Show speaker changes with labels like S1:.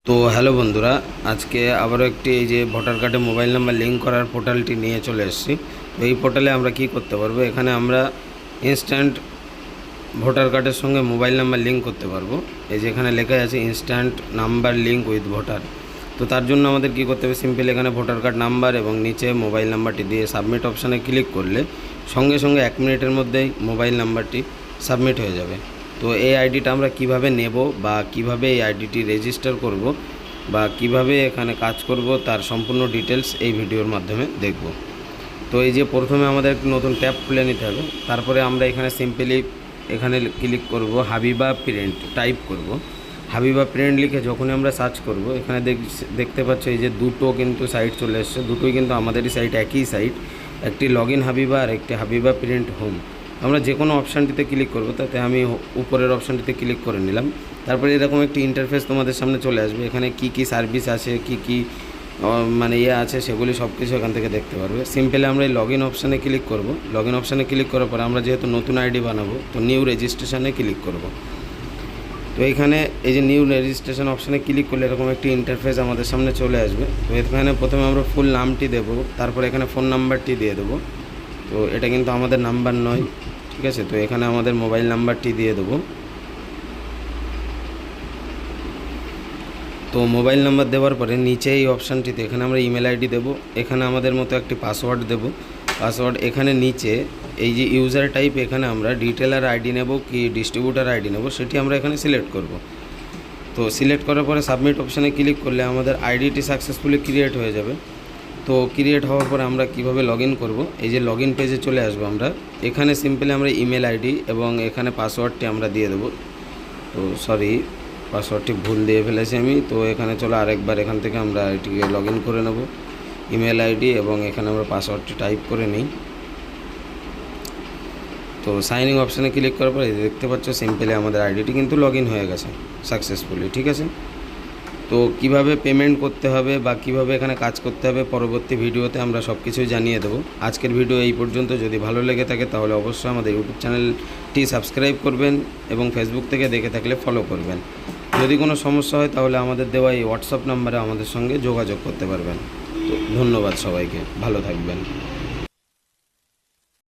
S1: তো হ্যালো বন্ধুরা, আজকে আবারও একটি এই যে ভোটার কার্ডে মোবাইল নাম্বার লিঙ্ক করার পোর্টালটি নিয়ে চলে এসেছি। তো এই পোর্টালে আমরা কি করতে পারবো, এখানে আমরা ইনস্ট্যান্ট ভোটার কার্ডের সঙ্গে মোবাইল নাম্বার লিঙ্ক করতে পারবো। এই যে এখানে লেখা আছে instant number link with voter. তো তার জন্য আমাদের কি করতে হবে, সিম্পল এখানে ভোটার কার্ড নাম্বার এবং নিচে মোবাইল নাম্বারটি দিয়ে সাবমিট অপশানে ক্লিক করলে সঙ্গে সঙ্গে 1 মিনিটের মধ্যেই মোবাইল নাম্বারটি সাবমিট হয়ে যাবে। তো এই আইডিটা আমরা কিভাবে নেব বা কিভাবে এই আইডিটি রেজিস্টার করব বা কিভাবে এখানে কাজ করব তার সম্পূর্ণ ডিটেলস এই ভিডিওর মাধ্যমে দেখব। তো এই যে প্রথমে আমাদের একটি নতুন ট্যাব খুলে নিতে হবে, তারপরে আমরা এখানে সিম্পলি এখানে ক্লিক করব, হাবিবা প্রিন্ট টাইপ করব। হাবিবা প্রিন্ট লিখে যখনই আমরা সার্চ করব, এখানে দেখতে পাচ্ছ এই যে দুটো কিন্তু সাইট চলে এসছে, দুটোই কিন্তু আমাদেরই সাইট, একই সাইট, একটি লগ ইন হাবিবা আর একটি হাবিবা প্রিন্ট হোম। আমরা যে কোনো অপশানটিতে ক্লিক করব, তাতে আমি উপরের অপশানটিতে ক্লিক করে নিলাম। তারপরে এরকম একটি ইন্টারফেস তোমাদের সামনে চলে আসবে, এখানে কি কি সার্ভিস আছে, কি কি মানে আছে, সেগুলি সব কিছু এখান থেকে দেখতে পারবে। সিম্পলি আমরা এই লগ ইন অপশানে ক্লিক করব। লগ ইন অপশানে ক্লিক করার পর আমরা যেহেতু নতুন আইডি বানাবো, তো নিউ রেজিস্ট্রেশনে ক্লিক করব। তো এখানে এই যে নিউ রেজিস্ট্রেশন অপশানে ক্লিক করলে এরকম একটি ইন্টারফেস আমাদের সামনে চলে আসবে। তো এখানে প্রথমে আমরা ফুল নামটি দেব, তারপর এখানে ফোন নাম্বারটি দিয়ে দেবো। তো এটা কিন্তু আমাদের নাম্বার নয়, ঠিক আছে। তো এখানে আমাদের মোবাইল নাম্বারটি দিয়ে দেবো। তো মোবাইল নাম্বার দেওয়ার পরে নিচে এই অপশানটিতে এখানে আমরা ইমেল আইডি দেবো, এখানে আমাদের মতো একটি পাসওয়ার্ড দেব। পাসওয়ার্ড এখানে নিচে এই যে ইউজার টাইপ, এখানে আমরা ডিটেলার আইডি নেব কি ডিস্ট্রিবিউটার আইডি নেব, সেটি আমরা এখানে সিলেক্ট করব। তো সিলেক্ট করার পরে সাবমিট অপশানে ক্লিক করলে আমাদের আইডিটি সাকসেসফুলি ক্রিয়েট হয়ে যাবে। তো ক্রিয়েট হওয়ার পরে আমরা কিভাবে লগ ইন করবো, এই যে লগ ইন পেজে চলে আসবো আমরা। এখানে সিম্পলি আমরা ইমেল আইডি এবং এখানে পাসওয়ার্ডটি আমরা দিয়ে দেবো। তো সরি, পাসওয়ার্ডটি ভুল দিয়ে ফেলেছি আমি। তো এখানে চলো আরেকবার এখান থেকে আমরা এটিকে লগ ইন করে নেব, ইমেল আইডি এবং এখানে আমরা পাসওয়ার্ডটি টাইপ করে নিই। তো সাইন ইন অপশানে ক্লিক করার পরে দেখতে পাচ্ছ সিম্পলি আমাদের আইডিটি কিন্তু লগ ইন হয়ে গেছে সাকসেসফুলি, ঠিক আছে। তো কিভাবে পেমেন্ট করতে হবে বা কিভাবে এখানে কাজ করতে হবে পরবর্তী ভিডিওতে আমরা সব কিছুই জানিয়ে দেবো। আজকের ভিডিও এই পর্যন্ত। যদি ভালো লেগে থাকে তাহলে অবশ্যই আমাদের ইউটিউব চ্যানেলটি সাবস্ক্রাইব করবেন এবং ফেসবুক থেকে দেখে থাকলে ফলো করবেন। যদি কোনো সমস্যা হয় তাহলে আমাদের দেওয়া এই হোয়াটসঅ্যাপ নাম্বারে আমাদের সঙ্গে যোগাযোগ করতে পারবেন। তো ধন্যবাদ সবাইকে, ভালো থাকবেন।